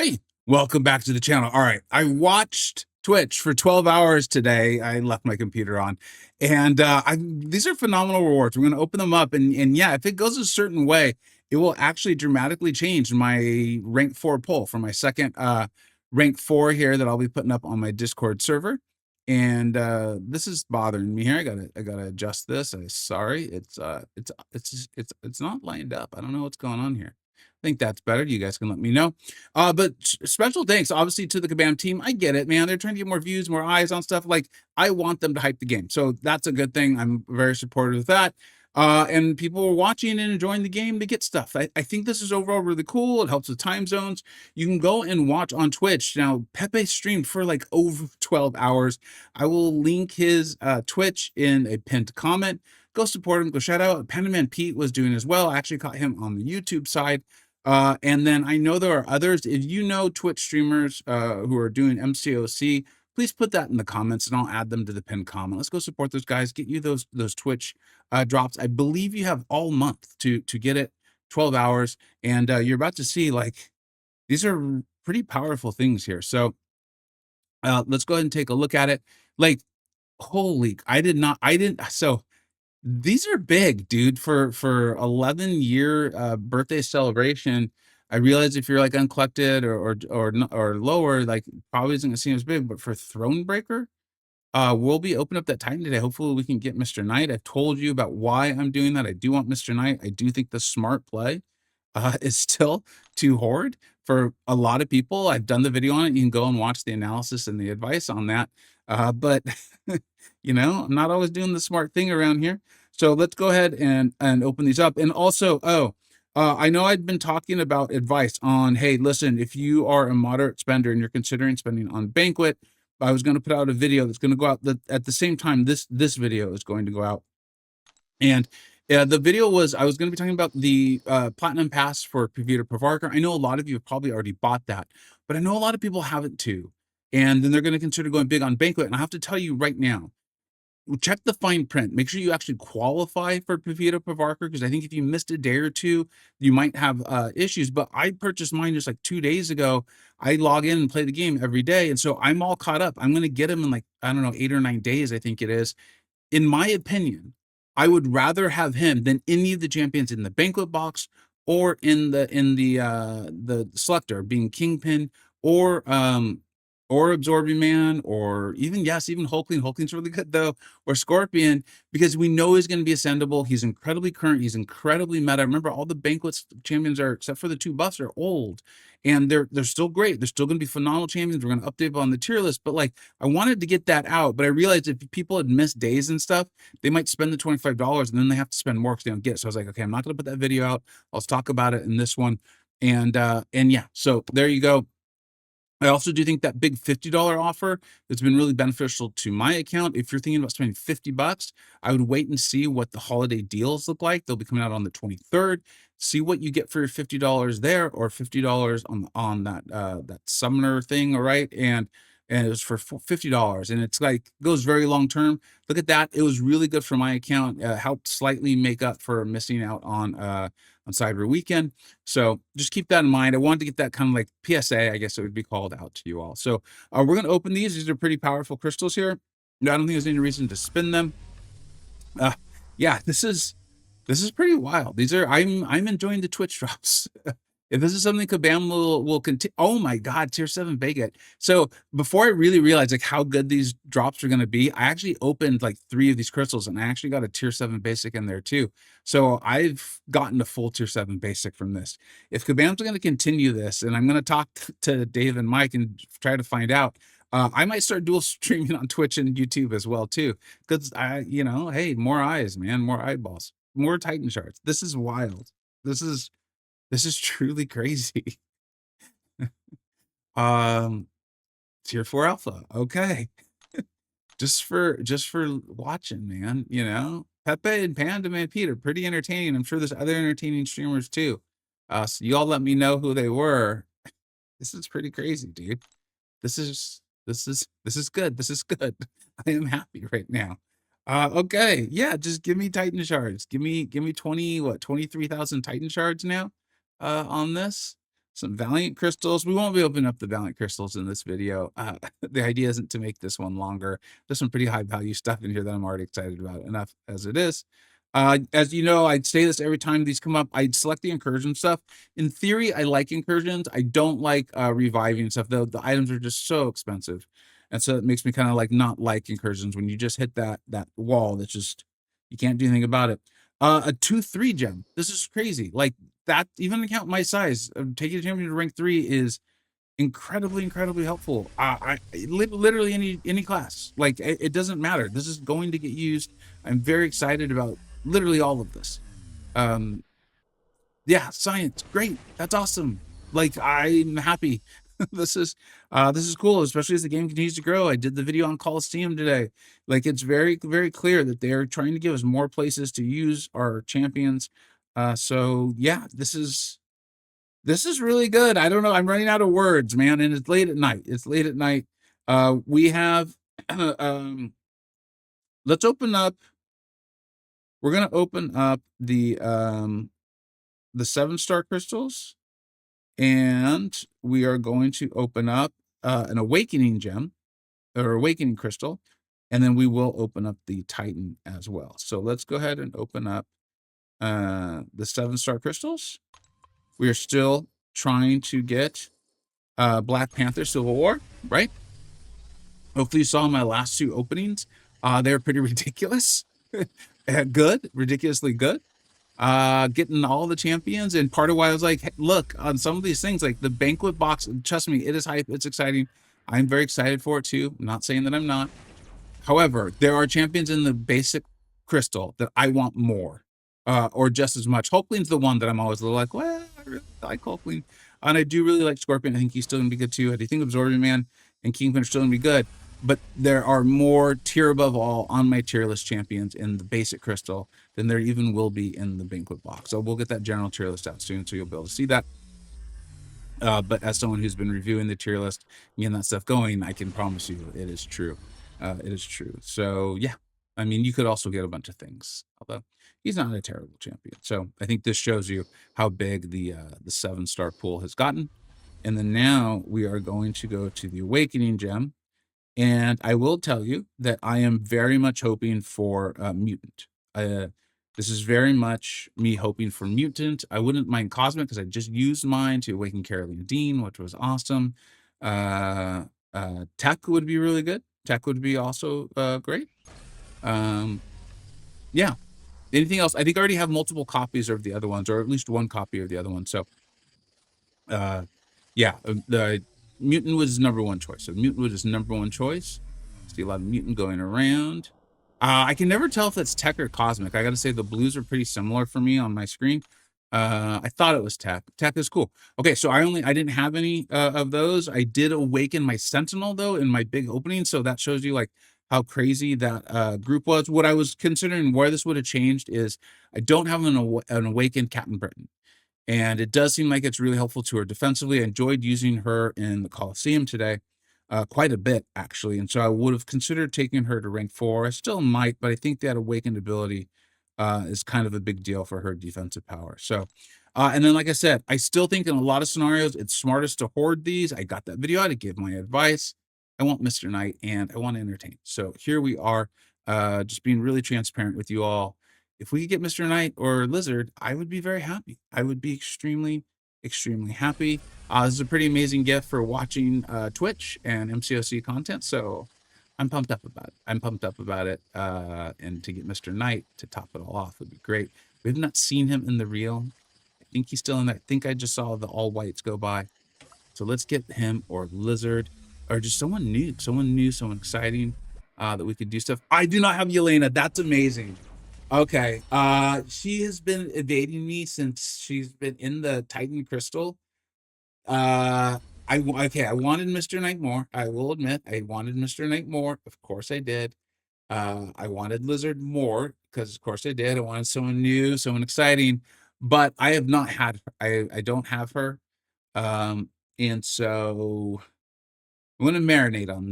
Hey, welcome back to the channel. All right, I watched Twitch for 12 hours today. I left my computer on, and these are phenomenal rewards. We're going to open them up, and yeah, if it goes a certain way, it will actually dramatically change my rank 4 poll for my second rank 4 here that I'll be putting up on my Discord server. And this is bothering me here. I gotta adjust this. I'm sorry. It's not lined up. I don't know what's going on here. I think that's better. You guys can let me know. But special thanks, obviously, to the Kabam team. I get it, man. They're trying to get more views, more eyes on stuff. Like, I want them to hype the game. So that's a good thing. I'm very supportive of that. And people are watching and enjoying the game. They get stuff. I think this is overall really cool. It helps with time zones. You can go and watch on Twitch. Now, Pepe streamed for like over 12 hours. I will link his Twitch in a pinned comment. Go support him. Go shout out. Panaman Pete was doing as well. I actually caught him on the YouTube side. And then I know there are others. If you know Twitch streamers who are doing MCoC, please put that in the comments and I'll add them to the pinned comment. Let's go support those guys, get you those Twitch drops. I believe you have all month to get it, 12 hours, and you're about to see, like, these are pretty powerful things here. So let's go ahead and take a look at it. Like, holy, I didn't, so these are big, dude, for 11-year birthday celebration. I realize if you're like uncollected or lower, like, probably isn't gonna seem as big, but for Thronebreaker, we'll be opening up that Titan today. Hopefully we can get Mr. Knight. I've told you about why I'm doing that. I do want Mr. Knight. I do think the smart play is still to hoard for a lot of people. I've done the video on it. You can go and watch the analysis and the advice on that. But you know, I'm not always doing the smart thing around here. So let's go ahead and open these up. And also, I know I'd been talking about advice on, hey, listen, if you are a moderate spender and you're considering spending on Banquet, I was going to put out a video that's going to go out at the same time this video is going to go out. And the video was, I was going to be talking about the Platinum Pass for Pavita Pravarkar. I know a lot of you have probably already bought that, but I know a lot of people haven't too. And then they're going to consider going big on Banquet. And I have to tell you right now, check the fine print. Make sure you actually qualify for Pavita Pravarkar, because I think if you missed a day or two, you might have issues. But I purchased mine just like 2 days ago. I log in and play the game every day. And so I'm all caught up. I'm going to get them in, like, I don't know, 8 or 9 days, I think it is. In my opinion, I would rather have him than any of the champions in the Banquet box or in the selector, being Kingpin or Absorbing Man, or even, yes, even Hulkling. Hulkling's really good though, or Scorpion, because we know he's going to be ascendable. He's incredibly current. He's incredibly meta. Remember, all the Banquets champions are, except for the 2 buffs, are old, and they're still great. They're still going to be phenomenal champions. We're going to update on the tier list, but like, I wanted to get that out, but I realized if people had missed days and stuff, they might spend the $25 and then they have to spend more because they don't get it. So I was like, okay, I'm not going to put that video out. I'll talk about it in this one. And yeah, so there you go. I also do think that big $50 offer has been really beneficial to my account. If you're thinking about spending $50, I would wait and see what the holiday deals look like. They'll be coming out on the 23rd. See what you get for your $50 there, or $50 on that summoner thing, all right? And it was for $50, and it's like, goes very long term. Look at that. It was really good for my account. Helped slightly make up for missing out on Cyber Weekend. So just keep that in mind. I wanted to get that kind of like PSA, I guess it would be called out to you all. So we're going to open these. These are pretty powerful crystals here. I don't think there's any reason to spin them. Yeah, this is pretty wild. These are, I'm enjoying the Twitch drops. If this is something Kabam will continue. Oh my God, tier 7 Vega. So before I really realized like how good these drops are going to be, I actually opened like 3 of these crystals, and I actually got a tier 7 basic in there too. So I've gotten a full tier 7 basic from this. If Kabam's going to continue this, and I'm going to talk to Dave and Mike and try to find out, I might start dual streaming on Twitch and YouTube as well too, because you know, hey, more eyes, man, more eyeballs, more Titan shards. This is wild. This is truly crazy. Tier 4 alpha. Okay. just for watching, man, you know. Pepe and Panda Man Pete are pretty entertaining. I'm sure there's other entertaining streamers too. So you all let me know who they were. This is pretty crazy, dude. This is good. This is good. I am happy right now. Okay. Yeah, just give me Titan shards. Give me 23,000 Titan shards now on this. some Valiant crystals. We won't be opening up the Valiant crystals in this video. The idea isn't to make this one longer. There's some pretty high value stuff in here that I'm already excited about enough as it is. As you know, I'd say this every time these come up. I'd select the incursion stuff. In theory, I like incursions. I don't like reviving stuff, though. The items are just so expensive. And so it makes me kind of like not like incursions when you just hit that wall that's just, you can't do anything about it. A 2-3 gem. This is crazy. Like that, even an account my size, taking a champion to rank 3 is incredibly helpful. Literally any class, like it doesn't matter. This is going to get used. I'm very excited about literally all of this. Yeah, science, great. That's awesome. Like I'm happy. This is cool, especially as the game continues to grow. I did the video on Coliseum today. Like it's very clear that they're trying to give us more places to use our champions. So yeah, this is really good. I don't know. I'm running out of words, man, and it's late at night. We have let's open up. We're gonna open up the 7-star crystals, and we are going to open up an awakening gem or awakening crystal, and then we will open up the Titan as well. So let's go ahead and open up the 7-star crystals. We are still trying to get Black Panther Civil War, right? Hopefully you saw my last 2 openings. They're pretty ridiculous. Good, ridiculously good. Getting all the champions, and part of why I was like, hey, look, on some of these things, like the banquet box, trust me, it is hype, it's exciting. I'm very excited for it too. I'm not saying that I'm not. However, there are champions in the basic crystal that I want more, or just as much. Hulkling's the one that I'm always a little like, well, I really like Hulkling. And I do really like Scorpion. I think he's still gonna be good too. I do think Absorbing Man and Kingpin are still gonna be good. But there are more tier above all on my tier list champions in the basic crystal than there even will be in the banquet box. So we'll get that general tier list out soon, so you'll be able to see that. But as someone who's been reviewing the tier list and getting that stuff going, I can promise you it is true. It is true. So yeah, I mean, you could also get a bunch of things, although he's not a terrible champion. So I think this shows you how big the 7-star pool has gotten. And then now we are going to go to the Awakening gem. And I will tell you that I am very much hoping for Mutant. This is very much me hoping for Mutant. I wouldn't mind Cosmic because I just used mine to awaken Caroline Dean, which was awesome. Tech would be really good. Tech would be also great. Yeah. Anything else? I think I already have multiple copies of the other ones, or at least one copy of the other one. So, yeah, the Mutant was number 1 choice. So Mutant was his number 1 choice. See a lot of Mutant going around. I can never tell if that's Tech or Cosmic. I got to say the blues are pretty similar for me on my screen. I thought it was Tech. Tech is cool. Okay, so I didn't have any of those. I did awaken my Sentinel though in my big opening, so that shows you like how crazy that group was. What I was considering where this would have changed is I don't have an awakened Captain Britain. And it does seem like it's really helpful to her defensively. I enjoyed using her in the Coliseum today quite a bit, actually. And so I would have considered taking her to rank 4. I still might, but I think that awakened ability is kind of a big deal for her defensive power. So, and then, like I said, I still think in a lot of scenarios, it's smartest to hoard these. I got that video out to give my advice. I want Mr. Knight and I want to entertain. So here we are, just being really transparent with you all. If we could get Mr. Knight or Lizard, I would be very happy. I would be extremely happy. This is a pretty amazing gift for watching Twitch and MCoC content. So I'm pumped up about it. And to get Mr. Knight to top it all off would be great. We have not seen him in the real. I think he's still in that. I think I just saw the all whites go by. So let's get him or Lizard or just someone new, someone exciting that we could do stuff. I do not have Yelena. That's amazing. Okay. She has been evading me since she's been in the Titan Crystal. I wanted Mr. Knight more. I will admit, I wanted Mr. Knight more. Of course I did. I wanted Lizard more because of course I did. I wanted someone new, someone exciting, but I have not had her. I don't have her. And so I'm going to marinate on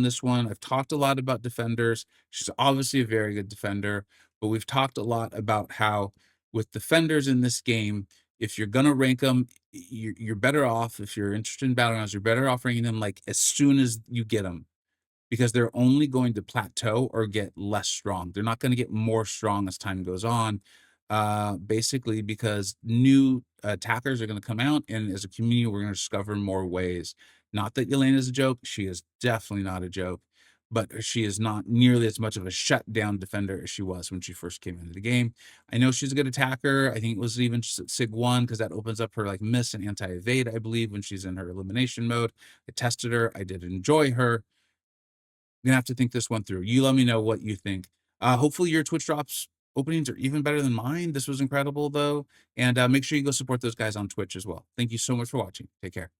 this one. I've talked a lot about defenders. She's obviously a very good defender, but we've talked a lot about how with defenders in this game, if you're going to rank them, you're better off if you're interested in battle rounds, you're better off bringing them, like, as soon as you get them, because they're only going to plateau or get less strong. They're not gonna get more strong as time goes on, basically because new attackers are gonna come out, and as a community, we're gonna discover more ways. Not that Yelena is a joke, she is definitely not a joke, but she is not nearly as much of a shutdown defender as she was when she first came into the game. I know she's a good attacker. I think it was even Sig 1 because that opens up her, like, miss and anti-evade, I believe, when she's in her elimination mode. I tested her, I did enjoy her. Gonna have to think this one through. You let me know what you think. Hopefully your Twitch drops openings are even better than mine. This was incredible though. And make sure you go support those guys on Twitch as well. Thank you so much for watching. Take care.